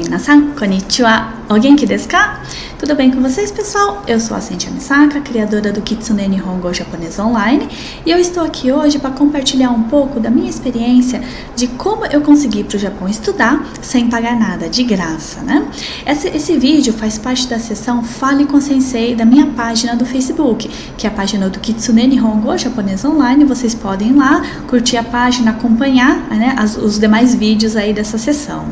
Minasan, konnichiwa. O genki desu ka? Tudo bem com vocês, pessoal? Eu sou a Cynthia Misaka, criadora do Kitsune Nihongo Japonês Online, e eu estou aqui hoje para compartilhar um pouco da minha experiência de como eu consegui ir para o Japão estudar sem pagar nada, de graça, né? Esse vídeo faz parte da seção Fale com Sensei da minha página do Facebook, que é a página do Kitsune Nihongo Japonês Online. Vocês podem ir lá, curtir a página, acompanhar, né, os demais vídeos aí dessa sessão.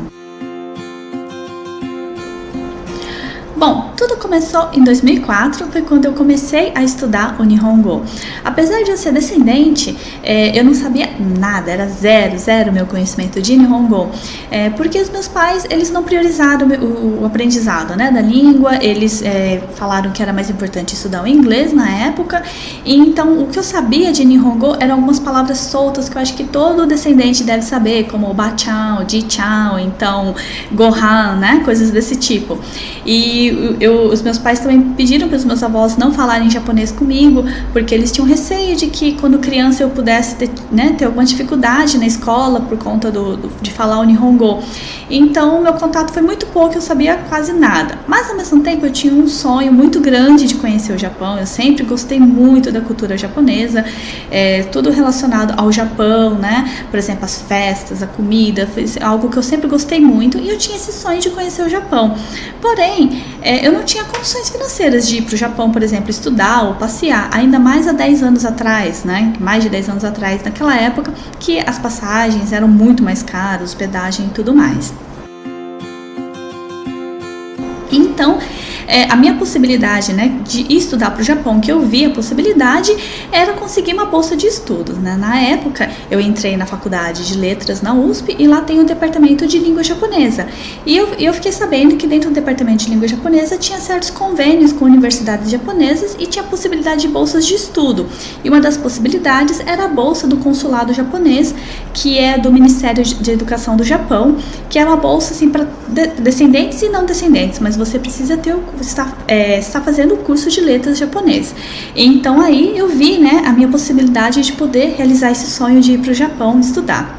Bom, tudo começou em 2004, foi quando eu comecei a estudar o Nihongo. Apesar de eu ser descendente, eu não sabia nada, era zero meu conhecimento de Nihongo, porque os meus pais, eles não priorizaram o aprendizado, né, da língua. Eles falaram que era mais importante estudar o inglês na época, e então o que eu sabia de Nihongo eram algumas palavras soltas que eu acho que todo descendente deve saber, como Ba-chan, Ji-chan, então Gohan, né, coisas desse tipo. E os meus pais também pediram para os meus avós não falarem japonês comigo, porque eles tinham receio de que quando criança eu pudesse ter alguma dificuldade na escola por conta de falar o Nihongo. Então meu contato foi muito pouco, eu sabia quase nada, mas ao mesmo tempo eu tinha um sonho muito grande de conhecer o Japão. Eu sempre gostei muito da cultura japonesa, tudo relacionado ao Japão, né? Por exemplo, as festas, a comida, foi algo que eu sempre gostei muito, e eu tinha esse sonho de conhecer o Japão. Porém, eu não tinha condições financeiras de ir para o Japão, por exemplo, estudar ou passear, ainda mais há 10 anos atrás, né? Mais de 10 anos atrás, naquela época que as passagens eram muito mais caras, hospedagem e tudo mais. Então, a minha possibilidade, né, de estudar para o Japão, que eu vi a possibilidade, era conseguir uma bolsa de estudos, né? Na época, eu entrei na faculdade de letras na USP, e lá tem o departamento de língua japonesa. E eu fiquei sabendo que dentro do departamento de língua japonesa tinha certos convênios com universidades japonesas e tinha possibilidade de bolsas de estudo. E uma das possibilidades era a bolsa do consulado japonês, que é do Ministério de Educação do Japão, que é uma bolsa assim para descendentes e não descendentes, mas você precisa ter está fazendo o curso de letras japonês. Então aí eu vi, né, a minha possibilidade de poder realizar esse sonho de ir para o Japão estudar.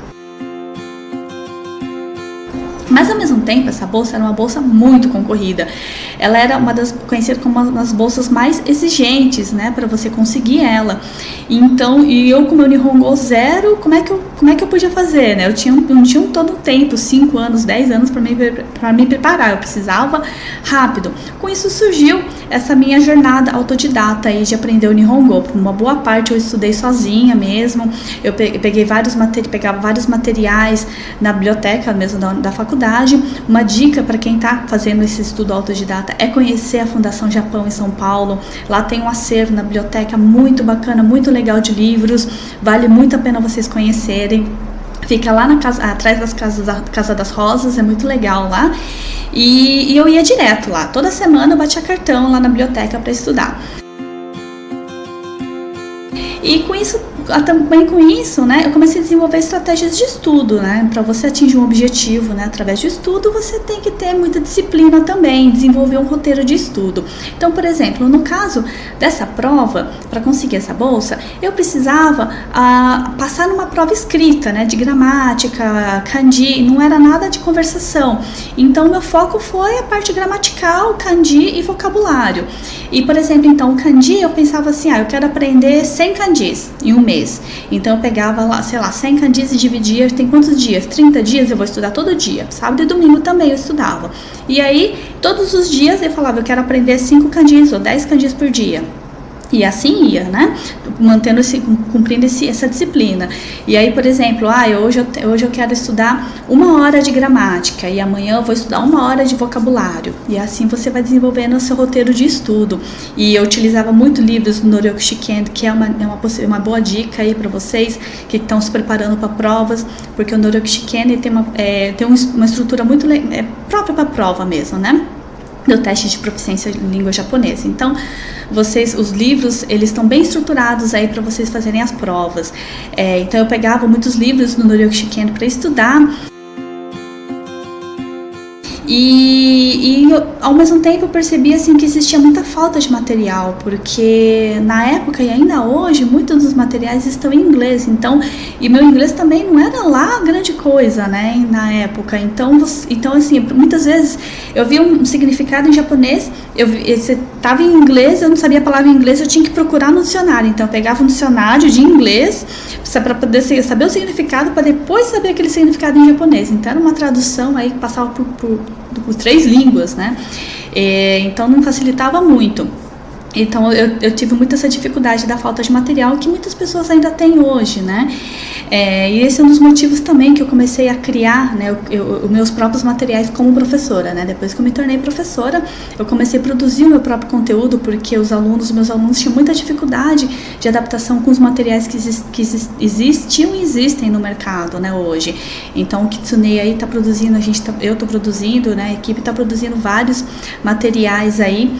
Mas ao mesmo tempo, essa bolsa era uma bolsa muito concorrida. Ela era conhecida como uma das bolsas mais exigentes, né, para você conseguir ela. Então, e eu com meu Nihongo zero, como é que eu podia fazer, né? Eu tinha todo o tempo, 5 anos, 10 anos para me preparar. Eu precisava rápido. Com isso surgiu essa minha jornada autodidata aí de aprender o Nihongo. Por uma boa parte eu estudei sozinha mesmo. Eu pegava vários materiais na biblioteca mesmo da faculdade. Uma dica para quem está fazendo esse estudo autodidata é conhecer a Fundação Japão em São Paulo. Lá tem um acervo na biblioteca muito bacana, muito legal de livros. Vale muito a pena vocês conhecerem. Fica lá atrás das Casa das Rosas, é muito legal lá. E eu ia direto lá. Toda semana eu batia cartão lá na biblioteca para estudar. E também com isso, né, eu comecei a desenvolver estratégias de estudo, né, para você atingir um objetivo, né, através de estudo, você tem que ter muita disciplina também, desenvolver um roteiro de estudo. Então, por exemplo, no caso dessa prova, para conseguir essa bolsa, eu precisava passar numa prova escrita, né, de gramática, kanji, não era nada de conversação. Então, meu foco foi a parte gramatical, kanji e vocabulário. E, por exemplo, então, o kanji, eu pensava assim, eu quero aprender 100 kanjis em um mês. Então eu pegava lá, 100 kanjis e dividia, tem quantos dias? 30 dias, eu vou estudar todo dia. Sábado e domingo também eu estudava. E aí, todos os dias eu falava, eu quero aprender 5 kanjis ou 10 kanjis por dia. E assim ia, né? Cumprindo essa disciplina. E aí, por exemplo, hoje eu quero estudar 1 hora de gramática e amanhã eu vou estudar 1 hora de vocabulário. E assim você vai desenvolvendo o seu roteiro de estudo. E eu utilizava muito livros do Noryoku Shiken, que é uma boa dica aí para vocês que estão se preparando para provas, porque o Noryoku Shiken tem uma estrutura muito própria para prova mesmo, né? Do teste de proficiência em língua japonesa. Então, os livros, eles estão bem estruturados aí para vocês fazerem as provas. Então, eu pegava muitos livros no Noryoku Shiken para estudar. Ao mesmo tempo eu percebi assim que existia muita falta de material, porque na época e ainda hoje muitos dos materiais estão em inglês, então, e meu inglês também não era lá grande coisa, né, na época, então assim, muitas vezes eu via um significado em japonês, você estava em inglês, eu não sabia a palavra em inglês, eu tinha que procurar no dicionário, então eu pegava um dicionário de inglês para poder saber o significado, para depois saber aquele significado em japonês, então era uma tradução aí que passava por 3 línguas, né? Então não facilitava muito. Então eu tive muita essa dificuldade da falta de material que muitas pessoas ainda têm hoje, né? E esse é um dos motivos também que eu comecei a criar, né, os meus próprios materiais como professora, né? Depois que eu me tornei professora, eu comecei a produzir o meu próprio conteúdo, porque meus alunos tinham muita dificuldade de adaptação com os materiais que existiam e existem no mercado, né, hoje. Então o Kitsune aí está produzindo, eu estou produzindo, né, a equipe está produzindo vários materiais aí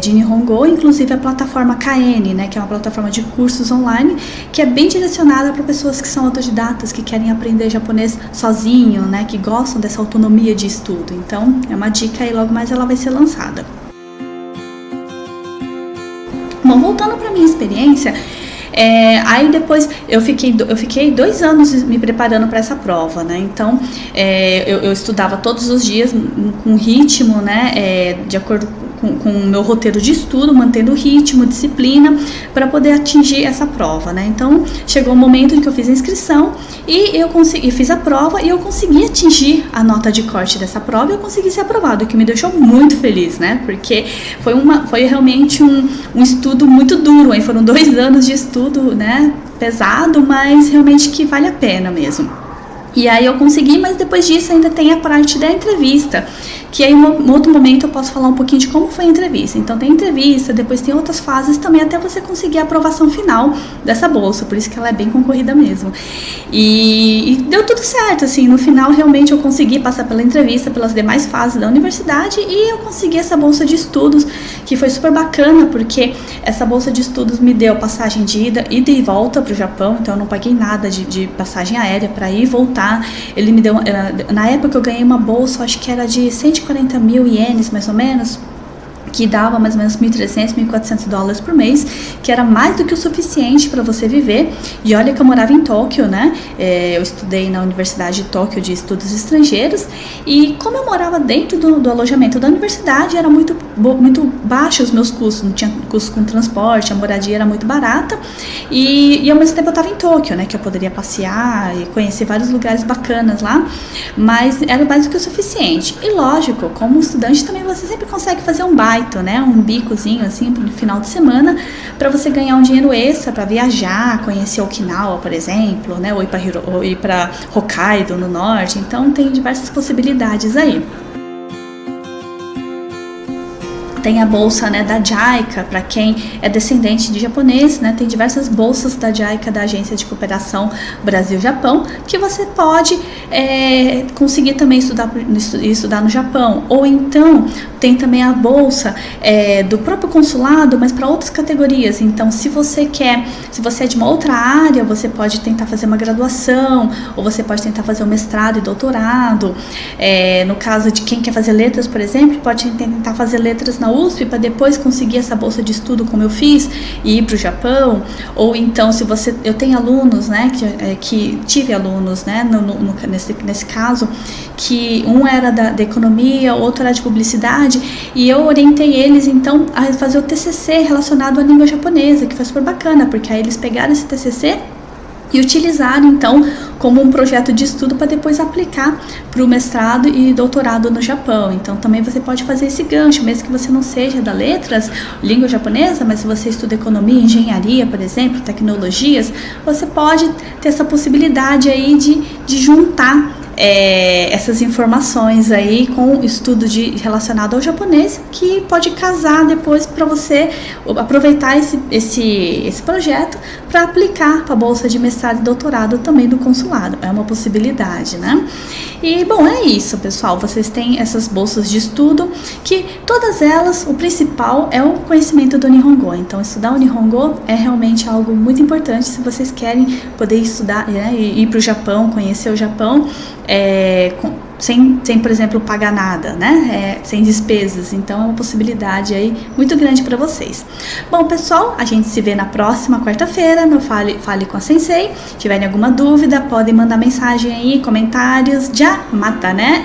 de Nihongo, inclusive a plataforma KN, né, que é uma plataforma de cursos online, que é bem direcionada para pessoas que são autodidatas, que querem aprender japonês sozinho, né, que gostam dessa autonomia de estudo. Então, é uma dica aí, logo mais ela vai ser lançada. Bom, voltando para minha experiência, aí depois eu fiquei 2 anos me preparando para essa prova, né? Então eu estudava todos os dias com ritmo, né? De acordo com o meu roteiro de estudo, mantendo o ritmo, disciplina, para poder atingir essa prova, né? Então chegou o momento em que eu fiz a inscrição e eu fiz a prova e eu consegui atingir a nota de corte dessa prova e eu consegui ser aprovado, o que me deixou muito feliz, né? Porque foi realmente um estudo muito duro, aí foram 2 anos de estudo, né? Pesado, mas realmente que vale a pena mesmo. E aí eu consegui, mas depois disso ainda tem a parte da entrevista, que aí em outro momento eu posso falar um pouquinho de como foi a entrevista. Então tem entrevista, depois tem outras fases também até você conseguir a aprovação final dessa bolsa, por isso que ela é bem concorrida mesmo. E deu tudo certo, assim, no final realmente eu consegui passar pela entrevista, pelas demais fases da universidade e eu consegui essa bolsa de estudos, que foi super bacana, porque essa bolsa de estudos me deu passagem de ida e volta para o Japão, então eu não paguei nada de passagem aérea para ir e voltar. Ele me deu, na época eu ganhei uma bolsa, acho que era de 140 mil ienes mais ou menos, que dava mais ou menos 1.300, 1.400 dólares por mês, que era mais do que o suficiente para você viver. E olha que eu morava em Tóquio, né? Eu estudei na Universidade de Tóquio de Estudos Estrangeiros, e como eu morava dentro do alojamento da universidade, era muito baixo os meus custos, não tinha custo com transporte, a moradia era muito barata, e ao mesmo tempo eu estava em Tóquio, né? Que eu poderia passear e conhecer vários lugares bacanas lá, mas era mais do que o suficiente. E lógico, como estudante também você sempre consegue fazer um baita, né, um bicozinho assim no final de semana para você ganhar um dinheiro extra para viajar, conhecer Okinawa, por exemplo, né, ou ir para Hokkaido no norte. Então tem diversas possibilidades aí. Tem a bolsa, né, da JICA, para quem é descendente de japonês, né, tem diversas bolsas da JICA, da Agência de Cooperação Brasil-Japão, que você pode conseguir também estudar no Japão. Ou então tem também a bolsa do próprio consulado, mas para outras categorias. Então, se você é de uma outra área, você pode tentar fazer uma graduação, ou você pode tentar fazer um mestrado e doutorado. No caso de quem quer fazer letras, por exemplo, pode tentar fazer letras na USP para depois conseguir essa bolsa de estudo como eu fiz e ir para o Japão. Ou então, eu tenho alunos, né, que tive alunos, né, nesse caso, que um era da economia, outro era de publicidade, e eu orientei eles então a fazer o TCC relacionado à língua japonesa, que foi super bacana, porque aí eles pegaram esse TCC e utilizaram então como um projeto de estudo para depois aplicar para o mestrado e doutorado no Japão. Então também você pode fazer esse gancho, mesmo que você não seja da letras, língua japonesa, mas se você estuda economia, engenharia, por exemplo, tecnologias, você pode ter essa possibilidade aí de juntar essas informações aí com o estudo relacionado ao japonês, que pode casar depois para você aproveitar esse projeto para aplicar para a bolsa de mestrado e doutorado também do consulado. É uma possibilidade, né? E bom, é isso, pessoal. Vocês têm essas bolsas de estudo, que todas elas, o principal é o conhecimento do Nihongo. Então estudar o Nihongo é realmente algo muito importante se vocês querem poder estudar, né, e ir para o Japão, conhecer o Japão. sem, por exemplo, pagar nada, né? Sem despesas. Então, é uma possibilidade aí muito grande para vocês. Bom, pessoal, a gente se vê na próxima quarta-feira no Fale com a Sensei. Se tiverem alguma dúvida, podem mandar mensagem aí, comentários. Já mata, né?